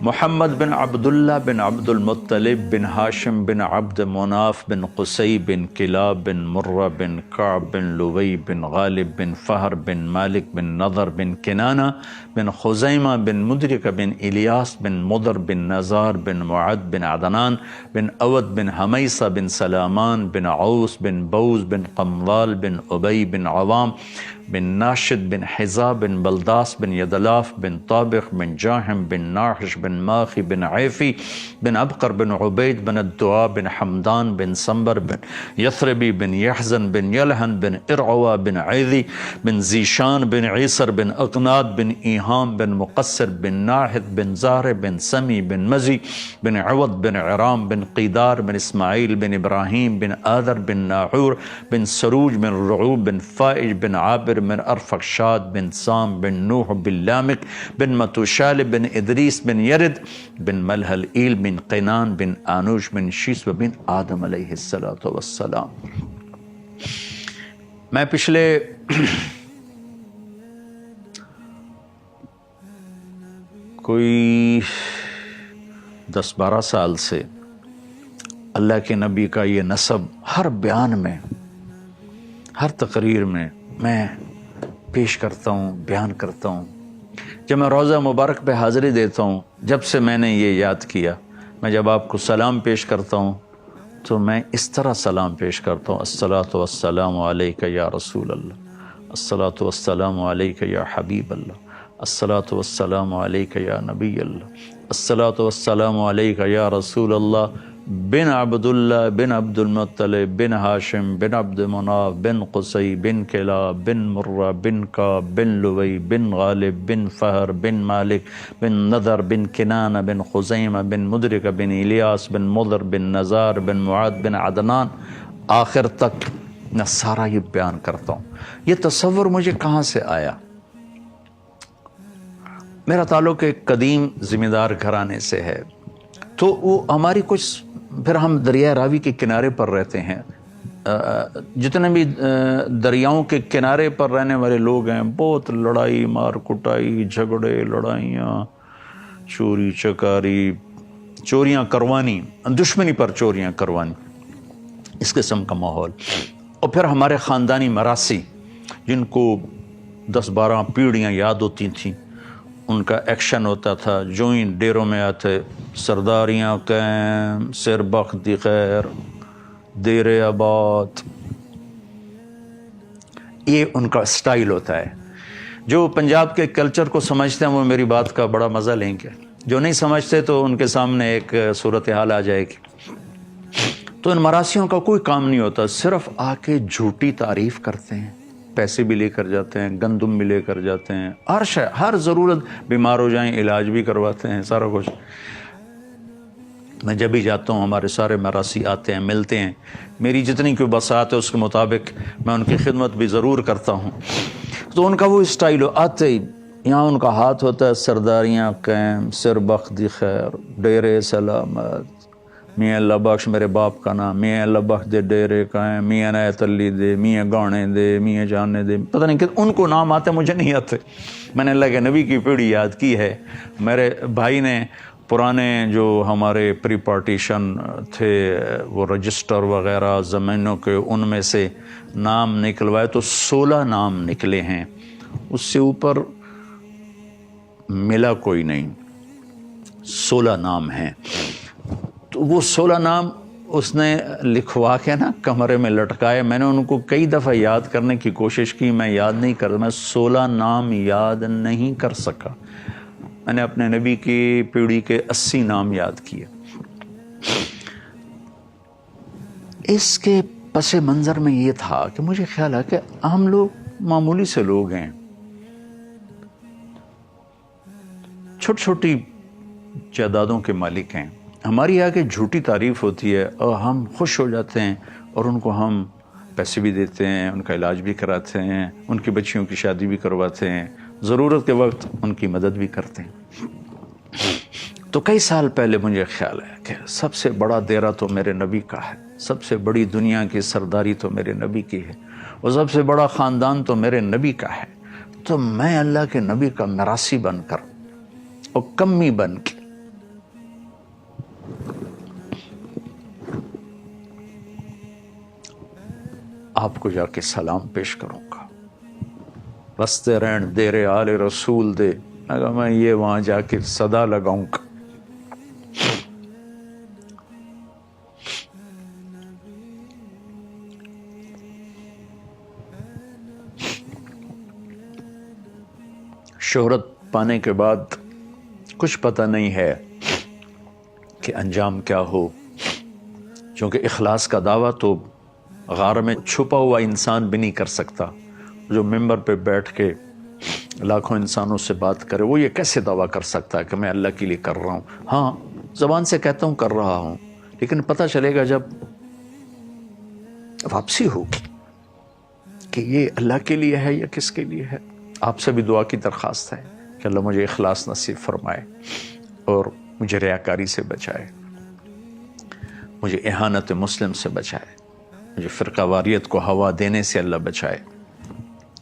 محمد بن عبداللہ بن عبد المطلب بن ہاشم بن عبد مناف بن قصی بن club بن مرہ بن کعب بن لوی بن غالب بن فہر بن مالک بن نضر بن کنانہ بن خزیمہ بن مدرک بن الیاس بن مضر بن نزار بن معد بن عدنان بن اود بن حمیصہ بن سلامان بن عوس بن بوز بن قمضال بن ابی بن عوام بن ناشد بن حذا بن بلداس بن یدلاف بن طابق بن جاہم بن ناحش بن ماخی بن عیفی بن ابقر بن عبید بن الدعاء بن حمدان بن سنبر بن یثربی بن یحزن بن یلحن بن ارعوہ بن عیدی بن زیشان بن عیسر بن اقناد بن ایہام بن مقصر بن ناحد بن زہر بن سمی بن مزی بن عوض بن عرام بن قیدار بن اسماعیل بن ابراہیم بن آذر بن ناحور بن سروج بن رعوب بن فائج بن عابر بن ارفخشاد بن سام بن نوح بن لامک بن متوشالب بن ادریس بن یرد بن ملحل ایل بن قینان بن آنوش بن شیس بن آدم علیہ السلام۔ میں پچھلے کوئی 10-12 سال سے اللہ کے نبی کا یہ نسب ہر بیان میں، ہر تقریر میں میں پیش کرتا ہوں، بیان کرتا ہوں۔ جب میں روضہ مبارک پہ حاضری دیتا ہوں، جب سے میں نے یہ یاد کیا، میں جب آپ کو سلام پیش کرتا ہوں تو میں اس طرح سلام پیش کرتا ہوں: الصلاۃ والسلام علیک یا رسول اللہ، الصلاۃ والسلام علیک یا حبیب اللہ، الصلاۃ والسلام علیک یا نبی اللہ، الصلاۃ والسلام علیک یا رسول اللہ بن عبداللہ بن عبد المطلب بن ہاشم بن عبد مناف بن قصی بن کلاب بن مرہ بن کعب بن لوی بن غالب بن فہر بن مالک بن نضر بن کنانہ بن خزیمہ بن مدرک بن الیاس بن مضر بن نزار بن معد بن عدنان، آخر تک میں سارا یہ بیان کرتا ہوں۔ یہ تصور مجھے کہاں سے آیا؟ میرا تعلق ایک قدیم ذمہ دار گھرانے سے ہے، تو وہ ہماری کچھ، پھر ہم دریائے راوی کے کنارے پر رہتے ہیں۔ جتنے بھی دریاؤں کے کنارے پر رہنے والے لوگ ہیں، بہت لڑائی مار کٹائی، جھگڑے، لڑائیاں، چوری چکاری، چوریاں کروانی، دشمنی پر چوریاں کروانی، اس قسم کا ماحول۔ اور پھر ہمارے خاندانی مراثی جن کو 10-12 پیڑھیاں یاد ہوتی تھیں، ان کا ایکشن ہوتا تھا۔ جو ہی ڈیروں میں آتے، سرداریاں قائم، سر بخت خیر، دیر آباد، یہ ان کا سٹائل ہوتا ہے۔ جو پنجاب کے کلچر کو سمجھتے ہیں وہ میری بات کا بڑا مزہ لیں گے، جو نہیں سمجھتے تو ان کے سامنے ایک صورتحال آ جائے گی۔ تو ان مراسیوں کا کوئی کام نہیں ہوتا، صرف آ کے جھوٹی تعریف کرتے ہیں، پیسے بھی لے کر جاتے ہیں، گندم بھی لے کر جاتے ہیں، ہر شے، ہر ضرورت، بیمار ہو جائیں علاج بھی کرواتے ہیں، سارا کچھ۔ میں جب بھی جاتا ہوں ہمارے سارے مراسی آتے ہیں، ملتے ہیں، میری جتنی کوئی بساط ہے اس کے مطابق میں ان کی خدمت بھی ضرور کرتا ہوں۔ تو ان کا وہ اسٹائل ہو، آتے ہی یہاں ان کا ہاتھ ہوتا ہے، سرداریاں قائم، سر بخت خیر، ڈیرے سلامت، میاں اللہ بخش میرے باپ کا نام، میاں اللہ بخش دے ڈیرے قائم، میاں نایت علی دے، میاں گانے دے، میاں جانے دے، پتہ نہیں کہ ان کو نام آتے، مجھے نہیں آتے۔ میں نے اللہ کے نبی کی پیڑھی یاد کی ہے۔ میرے بھائی نے پرانے جو ہمارے پری پارٹیشن تھے وہ رجسٹر وغیرہ زمینوں کے، ان میں سے نام نکلوائے تو 16 نام نکلے ہیں، اس سے اوپر ملا کوئی نہیں، 16 نام ہیں۔ تو وہ 16 نام اس نے لکھوا کے نا کمرے میں لٹکائے۔ میں نے ان کو کئی دفعہ یاد کرنے کی کوشش کی، میں یاد نہیں کر، میں 16 نام یاد نہیں کر سکا۔ میں نے اپنے نبی کی پیڑھی کے 80 نام یاد کیے۔ اس کے پس منظر میں یہ تھا کہ مجھے خیال ہے کہ ہم لوگ معمولی سے لوگ ہیں، چھوٹی چھوٹی جائیدادوں کے مالک ہیں، ہماری آگے جھوٹی تعریف ہوتی ہے اور ہم خوش ہو جاتے ہیں، اور ان کو ہم پیسے بھی دیتے ہیں، ان کا علاج بھی کراتے ہیں، ان کی بچیوں کی شادی بھی کرواتے ہیں، ضرورت کے وقت ان کی مدد بھی کرتے ہیں۔ تو کئی سال پہلے مجھے خیال ہے کہ سب سے بڑا دیرہ تو میرے نبی کا ہے، سب سے بڑی دنیا کی سرداری تو میرے نبی کی ہے، اور سب سے بڑا خاندان تو میرے نبی کا ہے۔ تو میں اللہ کے نبی کا مراثی بن کر اور کمی بن کے آپ کو جا کے سلام پیش کروں گا. بستے رہن دیرے آل رسول دے. اگر میں یہ وہاں جا کے صدا لگاؤں گا. شہرت پانے کے بعد کچھ پتہ نہیں ہے کہ انجام کیا ہو، چونکہ اخلاص کا دعویٰ تو غار میں چھپا ہوا انسان بھی نہیں کر سکتا. جو ممبر پہ بیٹھ کے لاکھوں انسانوں سے بات کرے، وہ یہ کیسے دعویٰ کر سکتا ہے کہ میں اللہ کے لیے کر رہا ہوں؟ ہاں، زبان سے کہتا ہوں کر رہا ہوں، لیکن پتہ چلے گا جب واپسی ہوگی کہ یہ اللہ کے لیے ہے یا کس کے لیے ہے. آپ سے بھی دعا کی درخواست ہے کہ اللہ مجھے اخلاص نصیب فرمائے اور مجھے ریاکاری سے بچائے، مجھے اہانت مسلم سے بچائے، مجھے فرقہ واریت کو ہوا دینے سے اللہ بچائے.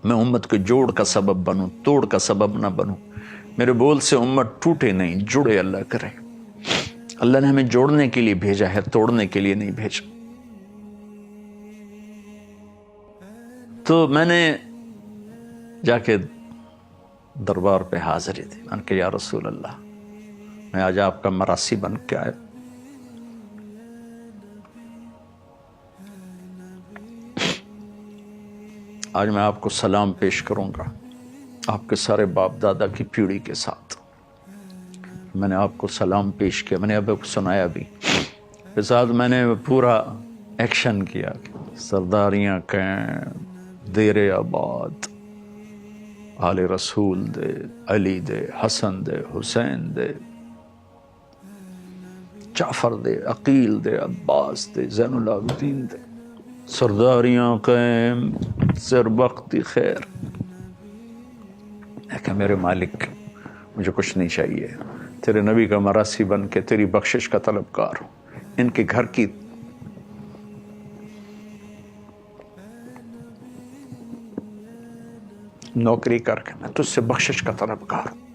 میں امت کے جوڑ کا سبب بنوں، توڑ کا سبب نہ بنوں. میرے بول سے امت ٹوٹے نہیں، جڑے اللہ کرے. اللہ نے ہمیں جوڑنے کے لیے بھیجا ہے، توڑنے کے لیے نہیں بھیجا. تو میں نے جا کے دربار پہ حاضری تھی. میں نے کہا یا رسول اللہ، میں آج آپ کا مراسی بن کے آیا. آج میں آپ کو سلام پیش کروں گا آپ کے سارے باپ دادا کی پیڑھی کے ساتھ. میں نے آپ کو سلام پیش کیا، میں نے اب سنایا بھی. پھر ساتھ میں نے پورا ایکشن کیا. سرداریاں کہیں دیر آباد، آل رسول دے، علی دے، حسن دے، حسین دے، جعفر دے، عقیل دے، عباس دے، زین العابدین دے. سرداریاں قائم سر وقتی خیر. میں کہا میرے مالک، مجھے کچھ نہیں چاہیے، تیرے نبی کا مراسی بن کے تیری بخشش کا طلبگار ہوں. ان کے گھر کی نوکری کر کے میں تجھ سے بخشش کا طلبگار ہوں.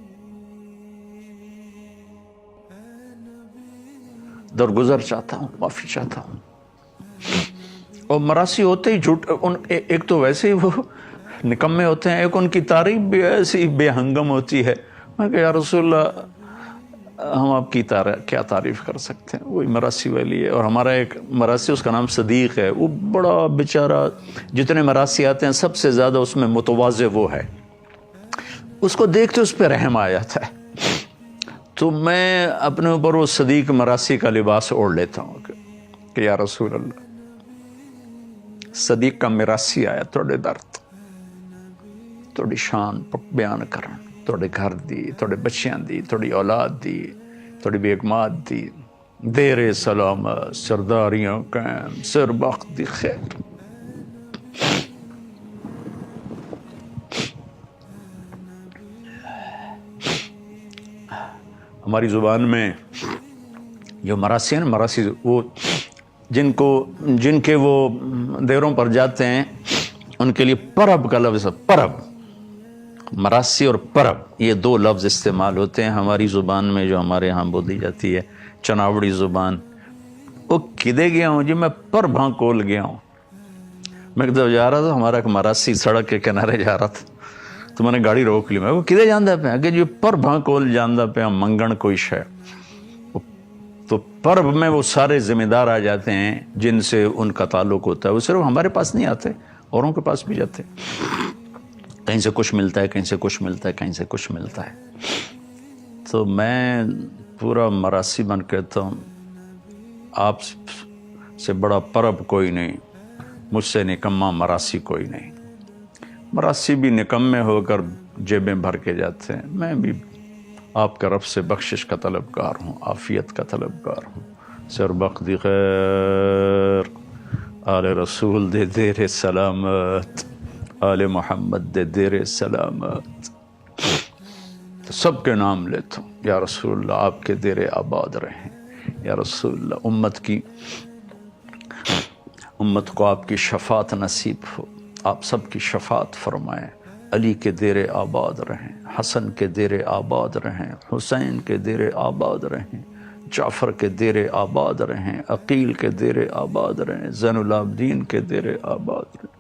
درگزر چاہتا ہوں، معافی چاہتا ہوں. اور مراسی ہوتے ہی جھوٹ، ایک تو ویسے ہی وہ نکمے ہوتے ہیں، ایک ان کی تعریف بھی ایسی بے ہنگم ہوتی ہے. میں کہ یا رسول اللہ، ہم آپ کی کیا تعریف کر سکتے ہیں؟ وہی مراسی والی ہے. اور ہمارا ایک مراسی، اس کا نام صدیق ہے، وہ بڑا بیچارہ، جتنے مراسی آتے ہیں سب سے زیادہ اس میں متواضع وہ ہے. اس کو دیکھتے اس پہ رحم آ جاتا ہے. تو میں اپنے اوپر وہ صدیق مراسی کا لباس اوڑھ لیتا ہوں کہ یا رسول اللہ، صدیق کا مراسی آیا، توڑے درد، توڑی شان بیان کرن، توڑے گھر دی، توڑے بچیاں دی، توڑی اولاد دی، توڑی بیگمات دی. دیر سلامت، سرداریاں قائم، سر بخت دی خیر. ہماری زبان میں جو مراسی ہیں، مراسی وہ جن کے وہ دیروں پر جاتے ہیں، ان کے لیے پرب کا لفظ ہے. پرب، مراسی اور پرب، یہ دو لفظ استعمال ہوتے ہیں ہماری زبان میں، جو ہمارے ہاں بولی جاتی ہے، چناوڑی زبان. وہ کدے گیا ہوں جی، میں پر بھاں کول گیا ہوں. میں کدھر جا رہا تھا، ہمارا ایک مراسی سڑک کے کنارے جا رہا تھا، تو میں نے گاڑی روک لی. میں وہ کدے جاندہ پہ کہ جو پر بھاں کول جاندہ پہ منگن کوئی شے. تو پرب میں وہ سارے ذمہ دار آ جاتے ہیں جن سے ان کا تعلق ہوتا ہے. وہ صرف ہمارے پاس نہیں آتے، اوروں کے پاس بھی جاتے. کہیں سے کچھ ملتا ہے، کہیں سے کچھ ملتا ہے، کہیں سے کچھ ملتا ہے. تو میں پورا مراسی بن کہتا ہوں، آپ سے بڑا پرب کوئی نہیں، مجھ سے نکما مراسی کوئی نہیں. مراسی بھی نکمے ہو کر جیبیں بھر کے جاتے ہیں. میں بھی آپ کا رب سے بخشش کا طلبگار ہوں، عافیت کا طلبگار ہوں. سر بخت خیر، آل رسول دے دیر سلامت، آل محمد دے دیر سلامت. تو سب کے نام لیتا ہوں. یا رسول اللہ، آپ کے دیر آباد رہیں. یا رسول اللہ، امت کو آپ کی شفاعت نصیب ہو، آپ سب کی شفاعت فرمائیں. علی کے دیر آباد رہیں، حسن کے دیر آباد رہیں، حسین کے دیر آباد رہیں، جعفر کے دیر آباد رہیں، عقیل کے دیر آباد رہیں، زین العابدین کے دیر آباد رہیں۔